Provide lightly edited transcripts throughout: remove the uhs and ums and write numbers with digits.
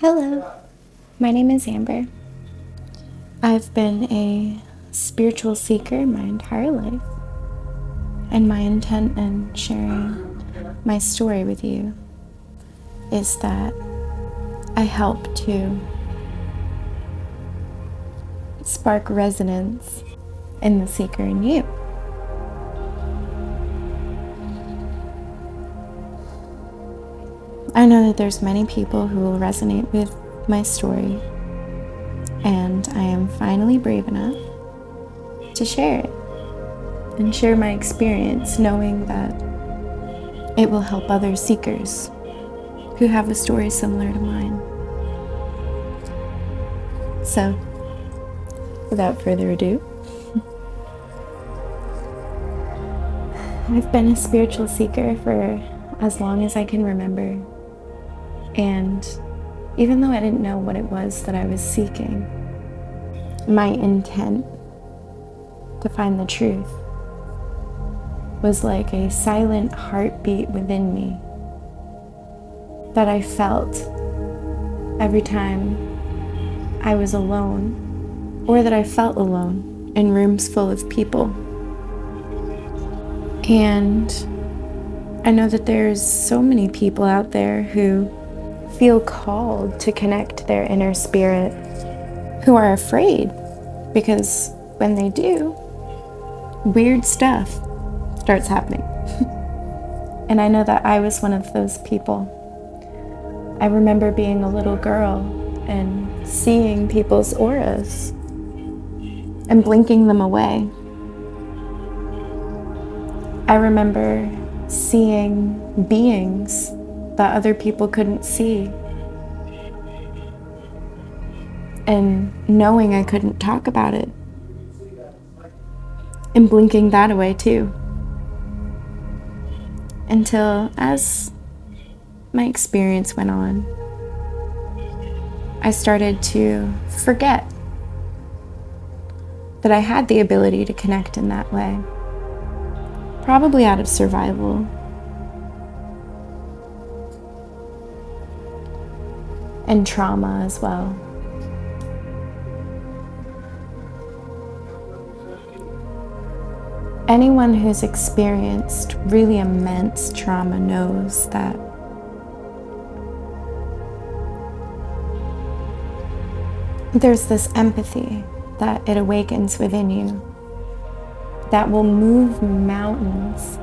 Hello, my name is Amber. I've been a spiritual seeker my entire life, and my intent in sharing my story with you is that I help to spark resonance in the seeker in you. I know that there's many people who will resonate with my story, and I am finally brave enough to share it and share my experience, knowing that it will help other seekers who have a story similar to mine. So, without further ado, I've been a spiritual seeker for as long as I can remember. And even though I didn't know what it was that I was seeking, my intent to find the truth was like a silent heartbeat within me that I felt every time I was alone, or that I felt alone in rooms full of people. And I know that there's so many people out there who feel called to connect their inner spirit, who are afraid because when they do, weird stuff starts happening. And I know that I was one of those people. I remember being a little girl and seeing people's auras and blinking them away. I remember seeing beings that other people couldn't see, and knowing I couldn't talk about it, and blinking that away too. Until, as my experience went on, I started to forget that I had the ability to connect in that way, probably out of survival. And trauma as well. Anyone who's experienced really immense trauma knows that there's this empathy that it awakens within you that will move mountains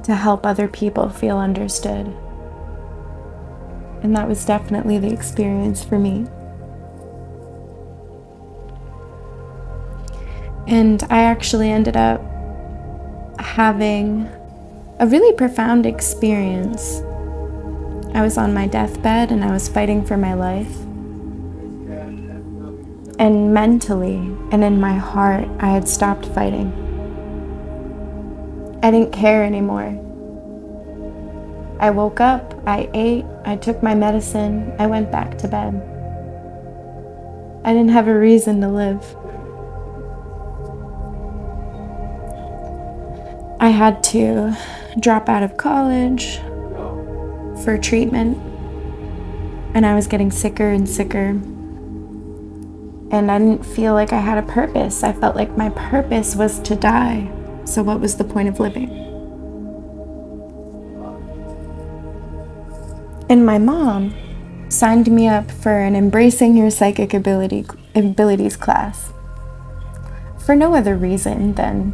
to help other people feel understood. And that was definitely the experience for me. And I actually ended up having a really profound experience. I was on my deathbed and I was fighting for my life. And mentally and in my heart, I had stopped fighting. I didn't care anymore. I woke up, I ate, I took my medicine, I went back to bed. I didn't have a reason to live. I had to drop out of college for treatment, and I was getting sicker and sicker. And I didn't feel like I had a purpose. I felt like my purpose was to die. So what was the point of living? And my mom signed me up for an Embracing Your Psychic Abilities class for no other reason than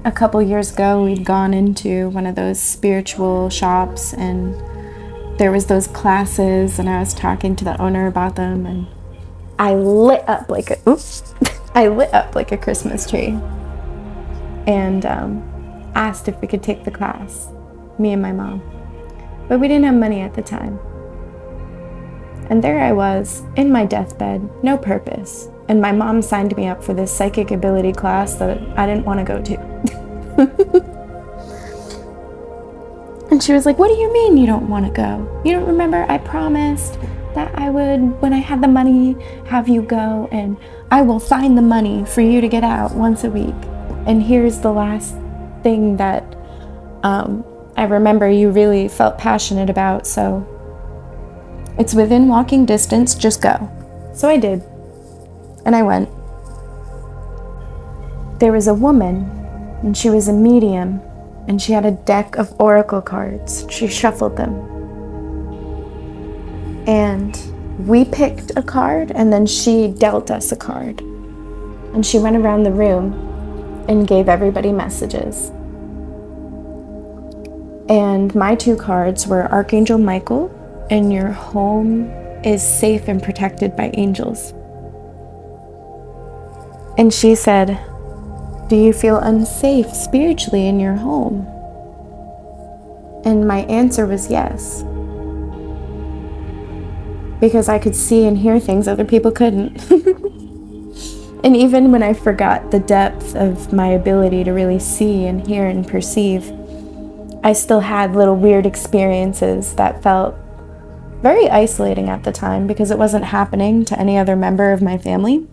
a couple years ago we'd gone into one of those spiritual shops and there was those classes, and I was talking to the owner about them, and I lit up like a Christmas tree, and asked if we could take the class, me and my mom. But we didn't have money at the time. And there I was, in my deathbed, no purpose. And my mom signed me up for this psychic ability class that I didn't want to go to. And she was like, "What do you mean you don't want to go? You don't remember I promised that I would, when I had the money, have you go, and I will find the money for you to get out once a week. And here's the last thing that I remember you really felt passionate about, so it's within walking distance, just go. So I did, and I went. There was a woman, and she was a medium, and she had a deck of oracle cards. She shuffled them. And we picked a card, and then she dealt us a card. And she went around the room and gave everybody messages. And my 2 cards were Archangel Michael and your home is safe and protected by angels. And she said, do you feel unsafe spiritually in your home? And my answer was yes. Because I could see and hear things other people couldn't. And even when I forgot the depth of my ability to really see and hear and perceive, I still had little weird experiences that felt very isolating at the time because it wasn't happening to any other member of my family.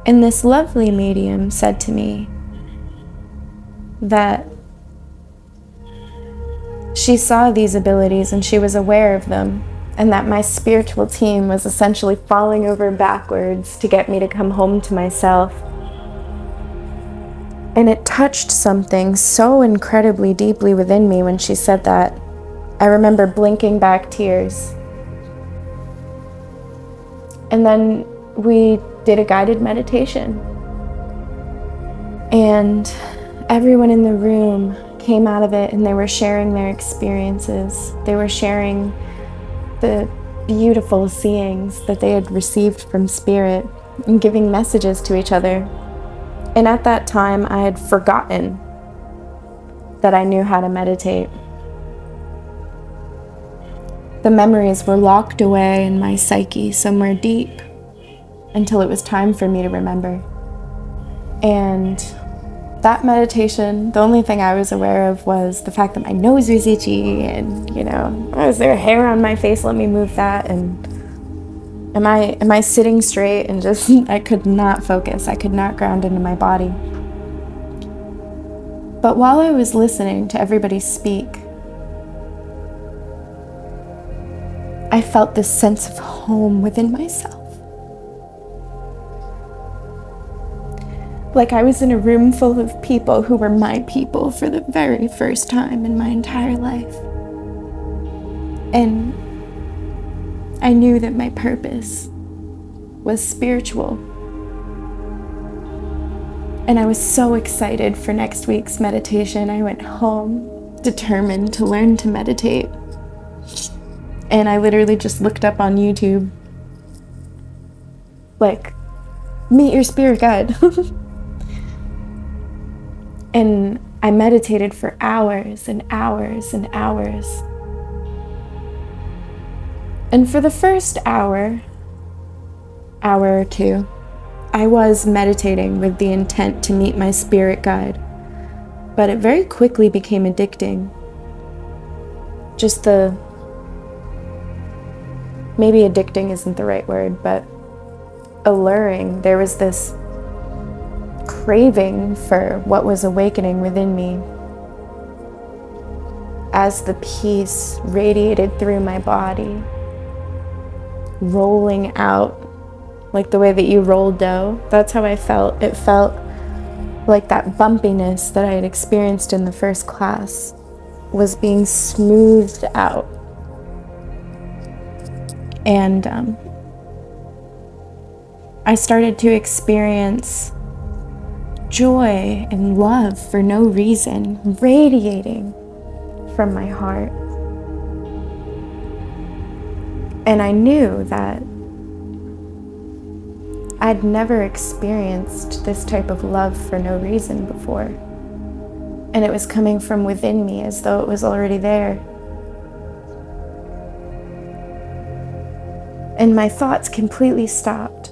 And this lovely medium said to me that she saw these abilities and she was aware of them, and that my spiritual team was essentially falling over backwards to get me to come home to myself. And it touched something so incredibly deeply within me when she said that. I remember blinking back tears. And then we did a guided meditation. And everyone in the room came out of it and they were sharing their experiences. They were sharing the beautiful seeings that they had received from Spirit and giving messages to each other. And at that time, I had forgotten that I knew how to meditate. The memories were locked away in my psyche somewhere deep until it was time for me to remember. And that meditation, the only thing I was aware of was the fact that my nose was itchy and, is there hair on my face? Let me move that. And am I sitting straight? And just, I could not focus. I could not ground into my body. But while I was listening to everybody speak, I felt this sense of home within myself. Like I was in a room full of people who were my people for the very first time in my entire life. And I knew that my purpose was spiritual. And I was so excited for next week's meditation. I went home determined to learn to meditate. And I literally just looked up on YouTube, like, meet your spirit guide. And I meditated for hours and hours and hours. And for the first hour or two, I was meditating with the intent to meet my spirit guide. But it very quickly became addicting. Maybe addicting isn't the right word, but alluring. There was this craving for what was awakening within me as the peace radiated through my body, rolling out like the way that you roll dough. That's how I felt. It felt like that bumpiness that I had experienced in the first class was being smoothed out. And I started to experience joy and love for no reason, radiating from my heart. And I knew that I'd never experienced this type of love for no reason before. And it was coming from within me as though it was already there. And my thoughts completely stopped.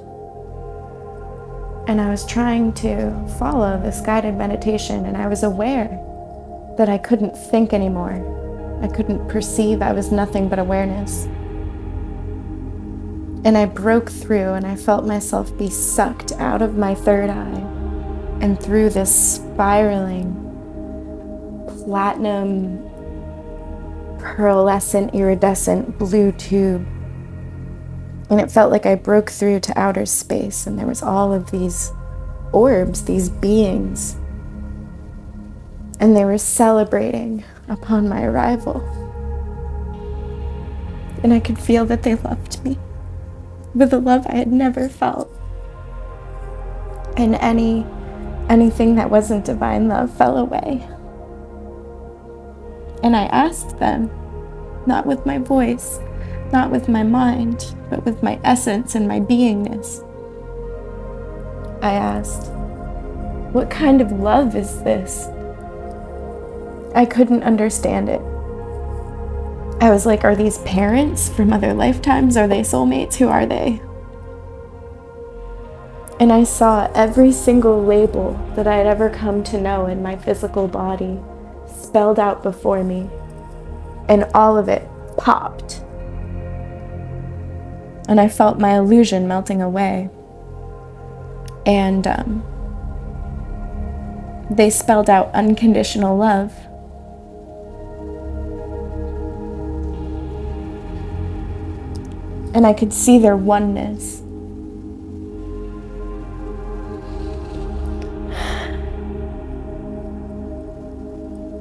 And I was trying to follow this guided meditation, and I was aware that I couldn't think anymore. I couldn't perceive. I was nothing but awareness. And I broke through, and I felt myself be sucked out of my third eye and through this spiraling platinum, pearlescent, iridescent blue tube. And it felt like I broke through to outer space, and there was all of these orbs, these beings. And they were celebrating upon my arrival. And I could feel that they loved me with a love I had never felt. And anything that wasn't divine love fell away. And I asked them, not with my voice, not with my mind, but with my essence and my beingness. I asked, what kind of love is this? I couldn't understand it. I was like, are these parents from other lifetimes? Are they soulmates? Who are they? And I saw every single label that I had ever come to know in my physical body spelled out before me, and all of it popped. And I felt my illusion melting away. And they spelled out unconditional love. And I could see their oneness.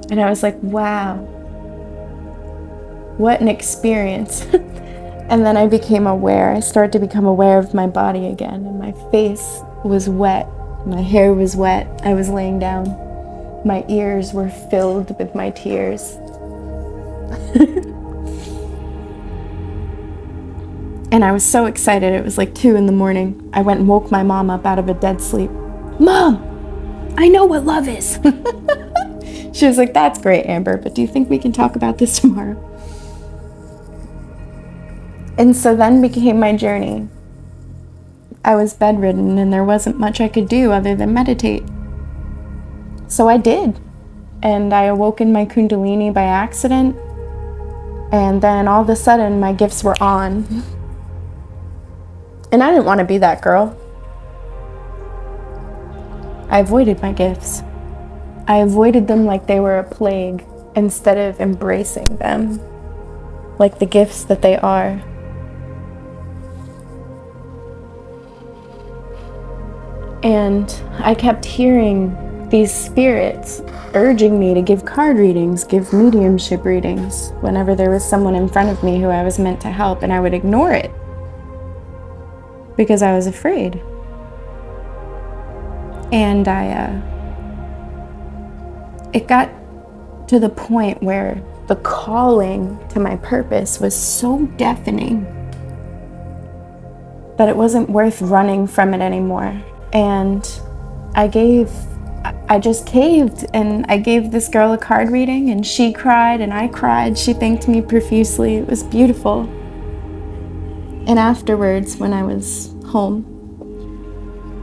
And I was like, wow, what an experience. And then I became aware. I started to become aware of my body again. And my face was wet. My hair was wet. I was laying down. My ears were filled with my tears. And I was so excited. It was like 2 a.m. I went and woke my mom up out of a dead sleep. Mom, I know what love is. She was like, that's great, Amber, but do you think we can talk about this tomorrow? And so then became my journey. I was bedridden and there wasn't much I could do other than meditate. So I did. And I awoken my Kundalini by accident. And then all of a sudden my gifts were on. And I didn't want to be that girl. I avoided my gifts. I avoided them like they were a plague instead of embracing them like the gifts that they are. And I kept hearing these spirits urging me to give card readings, give mediumship readings whenever there was someone in front of me who I was meant to help, and I would ignore it because I was afraid. And it got to the point where the calling to my purpose was so deafening that it wasn't worth running from it anymore. And I just caved, and I gave this girl a card reading, and she cried and I cried. She thanked me profusely. It was beautiful. And afterwards, when I was home,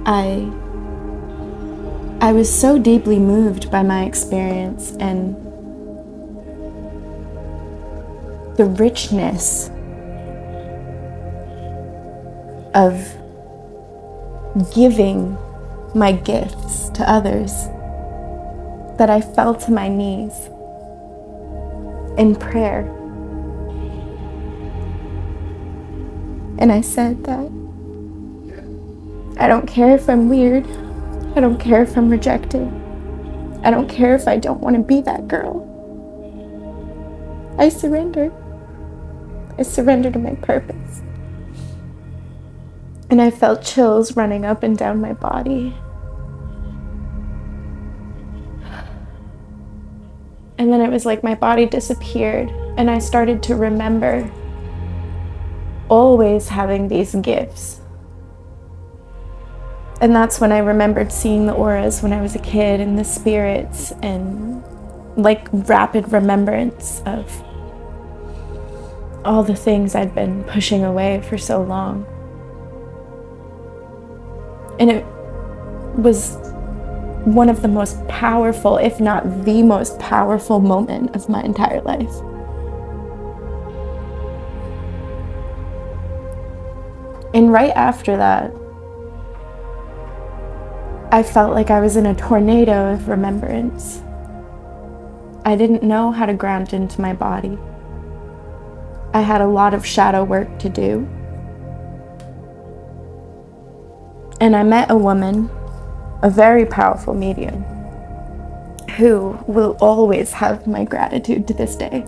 I was so deeply moved by my experience and the richness of giving my gifts to others that I fell to my knees in prayer. And I said that I don't care if I'm weird. I don't care if I'm rejected. I don't care if I don't want to be that girl. I surrender. I surrender to my purpose. And I felt chills running up and down my body. And then it was like my body disappeared, and I started to remember always having these gifts. And that's when I remembered seeing the auras when I was a kid, and the spirits, and like rapid remembrance of all the things I'd been pushing away for so long. And it was one of the most powerful, if not the most powerful moment of my entire life. And right after that, I felt like I was in a tornado of remembrance. I didn't know how to ground into my body. I had a lot of shadow work to do. And I met a woman, a very powerful medium, who will always have my gratitude to this day.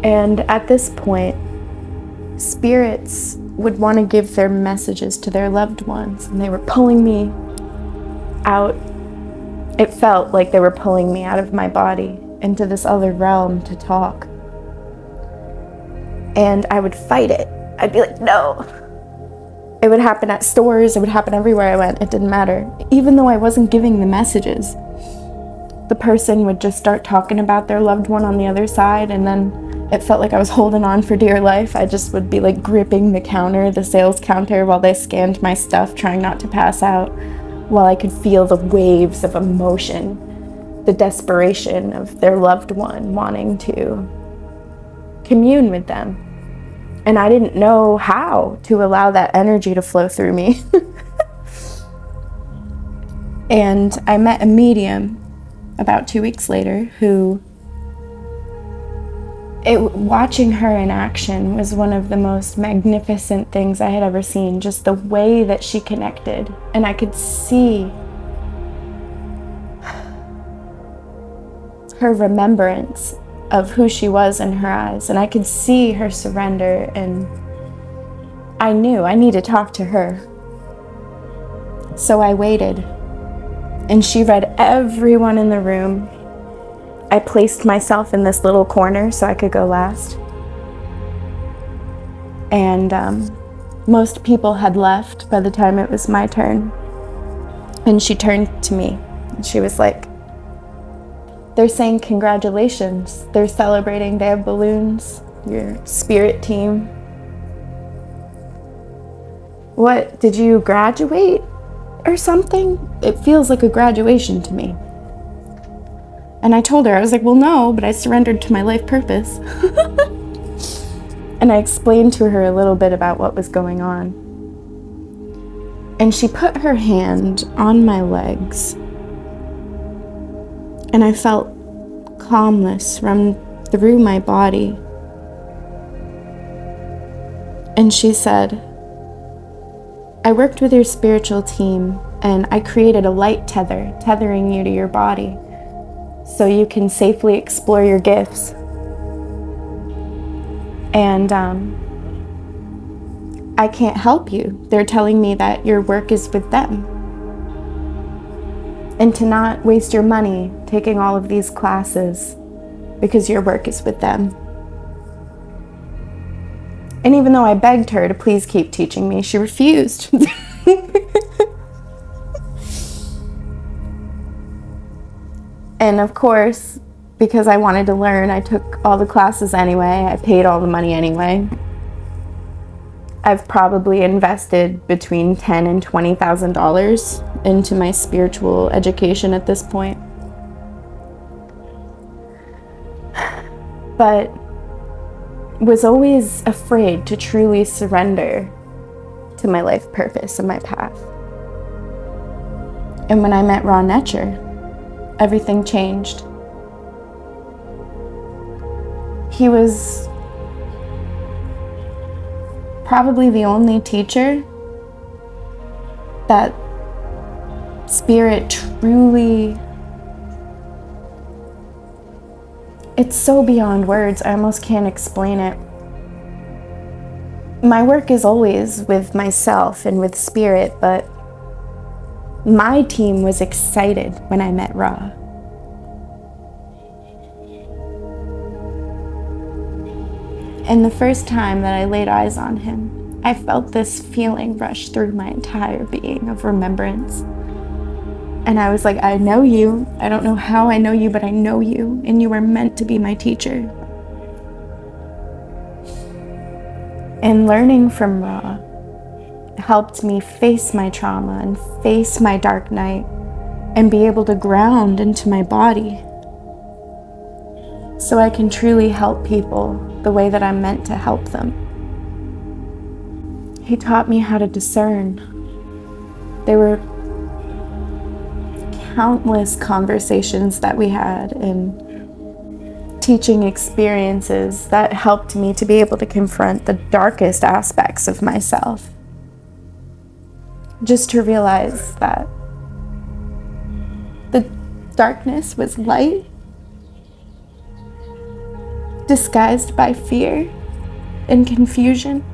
And at this point, spirits would want to give their messages to their loved ones, and they were pulling me out. It felt like they were pulling me out of my body into this other realm to talk. And I would fight it. I'd be like, no. It would happen at stores, it would happen everywhere I went, it didn't matter. Even though I wasn't giving the messages, the person would just start talking about their loved one on the other side, and then it felt like I was holding on for dear life. I just would be like gripping the counter, the sales counter, while they scanned my stuff, trying not to pass out, while I could feel the waves of emotion, the desperation of their loved one wanting to commune with them. And I didn't know how to allow that energy to flow through me. And I met a medium about 2 weeks later who, watching her in action was one of the most magnificent things I had ever seen. Just the way that she connected. And I could see her remembrance of who she was in her eyes. And I could see her surrender. And I knew I needed to talk to her. So I waited. And she read everyone in the room. I placed myself in this little corner so I could go last. And most people had left by the time it was my turn. And she turned to me and she was like, they're saying congratulations. They're celebrating. They have balloons. Your spirit team. What, did you graduate or something? It feels like a graduation to me. And I told her, I was like, well, no, but I surrendered to my life purpose. And I explained to her a little bit about what was going on. And she put her hand on my legs. And I felt calmness run through my body. And she said, I worked with your spiritual team and I created a light tether, tethering you to your body, so you can safely explore your gifts. And I can't help you. They're telling me that your work is with them. And to not waste your money taking all of these classes because your work is with them. And even though I begged her to please keep teaching me, she refused. And of course, because I wanted to learn, I took all the classes anyway. I paid all the money anyway. I've probably invested between $10,000 and $20,000 into my spiritual education at this point. But was always afraid to truly surrender to my life purpose and my path. And when I met Ra Netcher, everything changed. He was probably the only teacher that spirit truly, it's so beyond words, I almost can't explain it. My work is always with myself and with spirit, but my team was excited when I met Ra. And the first time that I laid eyes on him, I felt this feeling rush through my entire being of remembrance. And I was like, I know you. I don't know how I know you, but I know you, and you were meant to be my teacher. And learning from Ra helped me face my trauma and face my dark night and be able to ground into my body so I can truly help people the way that I'm meant to help them. He taught me how to discern. There were countless conversations that we had and teaching experiences that helped me to be able to confront the darkest aspects of myself. Just to realize that the darkness was light, disguised by fear and confusion.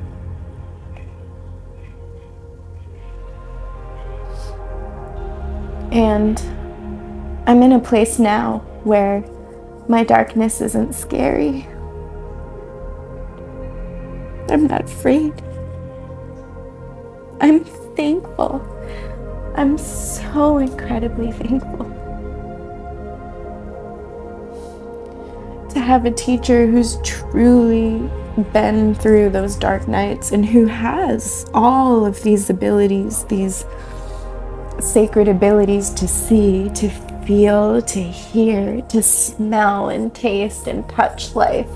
And I'm in a place now where my darkness isn't scary. I'm not afraid. I'm thankful. I'm so incredibly thankful to have a teacher who's truly been through those dark nights and who has all of these abilities, these sacred abilities to see, to feel, to hear, to smell and taste and touch life,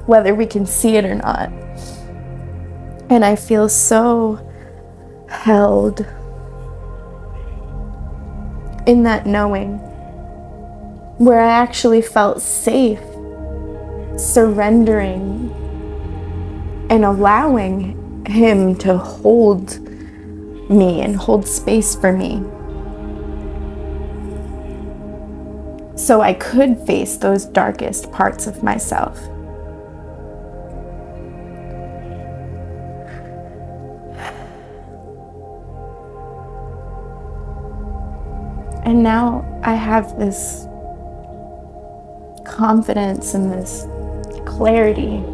whether we can see it or not. And I feel so held in that knowing, where I actually felt safe surrendering and allowing him to hold me and hold space for me, so I could face those darkest parts of myself. And now I have this confidence and this clarity.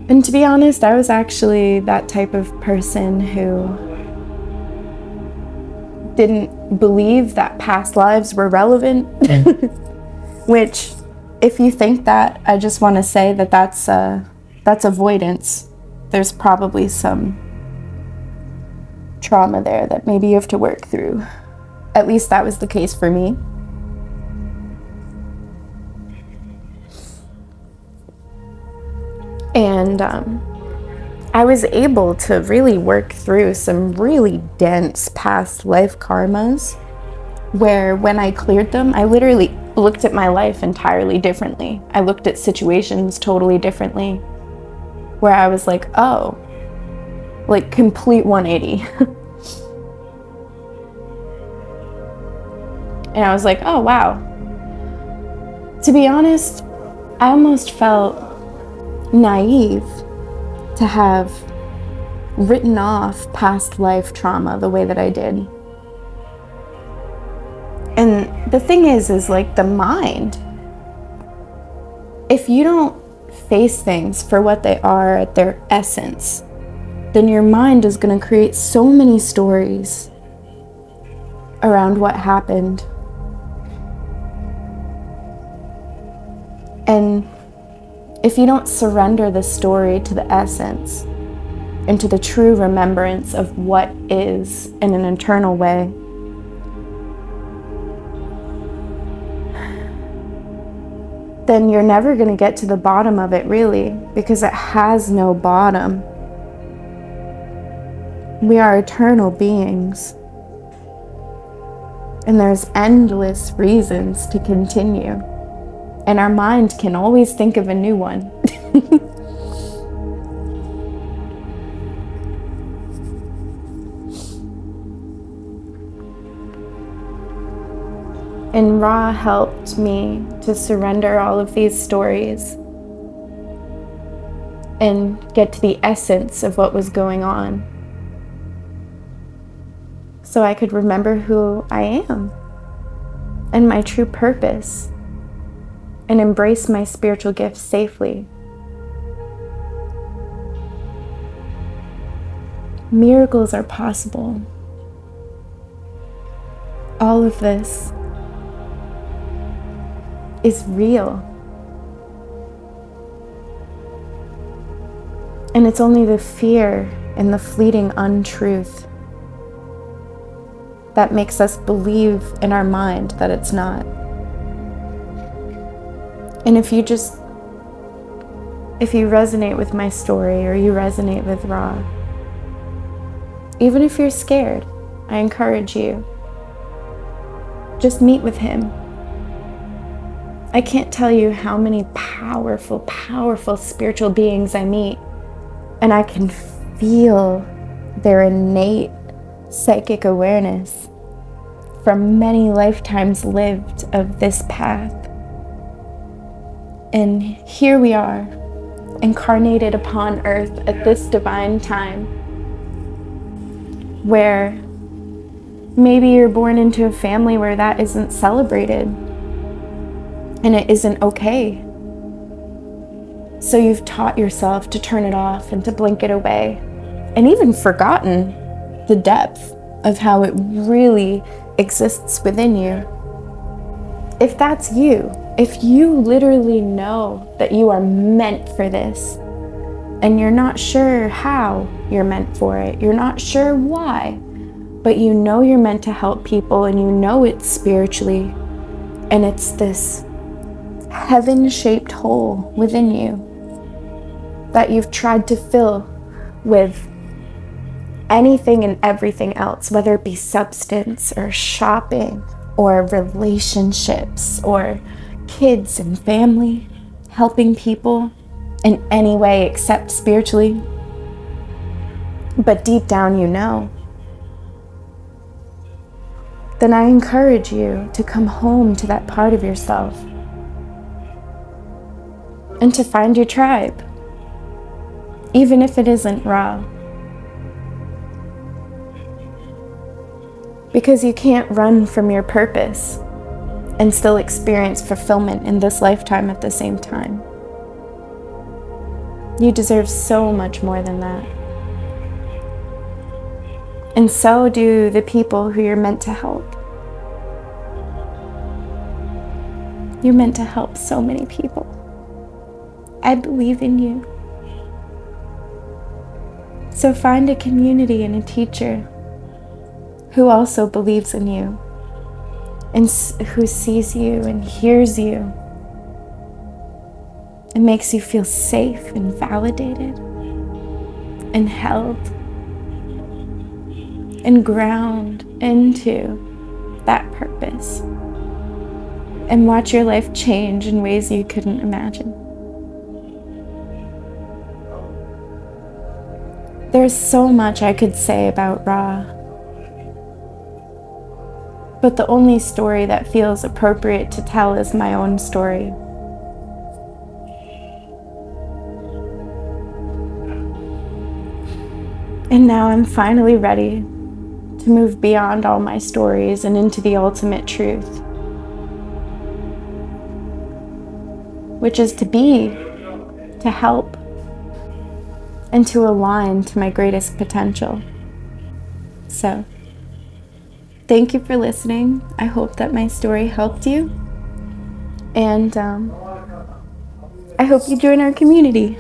And to be honest, I was actually that type of person who didn't believe that past lives were relevant. Which, if you think that, I just want to say that that's avoidance. There's probably some trauma there that maybe you have to work through. At least that was the case for me. And I was able to really work through some really dense past life karmas, where when I cleared them, I literally looked at my life entirely differently. I looked at situations totally differently, where I was like, oh, like complete 180. And I was like, oh, wow. To be honest, I almost felt naive to have written off past life trauma the way that I did. And the thing is like the mind, if you don't face things for what they are at their essence, then your mind is going to create so many stories around what happened. And if you don't surrender the story to the essence and to the true remembrance of what is in an eternal way, then you're never going to get to the bottom of it, really, because it has no bottom. We are eternal beings, and there's endless reasons to continue, and our mind can always think of a new one. And Ra helped me to surrender all of these stories and get to the essence of what was going on, so I could remember who I am and my true purpose and embrace my spiritual gifts safely. Miracles are possible. All of this is real. And it's only the fear and the fleeting untruth that makes us believe in our mind that it's not. And if you resonate with my story, or you resonate with Ra, even if you're scared, I encourage you, just meet with him. I can't tell you how many powerful, powerful spiritual beings I meet, and I can feel their innate psychic awareness from many lifetimes lived of this path. And here we are, incarnated upon earth at this divine time, where maybe you're born into a family where that isn't celebrated and it isn't okay. So you've taught yourself to turn it off and to blink it away, and even forgotten the depth of how it really exists within you. If that's you, if you literally know that you are meant for this, and you're not sure how you're meant for it, you're not sure why, but you know you're meant to help people, and you know it's spiritually, and it's this heaven-shaped hole within you that you've tried to fill with anything and everything else, whether it be substance or shopping or relationships or kids and family, helping people in any way except spiritually. But deep down you know. Then I encourage you to come home to that part of yourself and to find your tribe, even if it isn't Ra. Because you can't run from your purpose and still experience fulfillment in this lifetime at the same time. You deserve so much more than that. And so do the people who you're meant to help. You're meant to help so many people. I believe in you. So find a community and a teacher who also believes in you and who sees you and hears you and makes you feel safe and validated and held and ground into that purpose, and watch your life change in ways you couldn't imagine. There's so much I could say about Ra, but the only story that feels appropriate to tell is my own story. And now I'm finally ready to move beyond all my stories and into the ultimate truth, which is to be, to help, and to align to my greatest potential. So, thank you for listening. I hope that my story helped you. And I hope you join our community.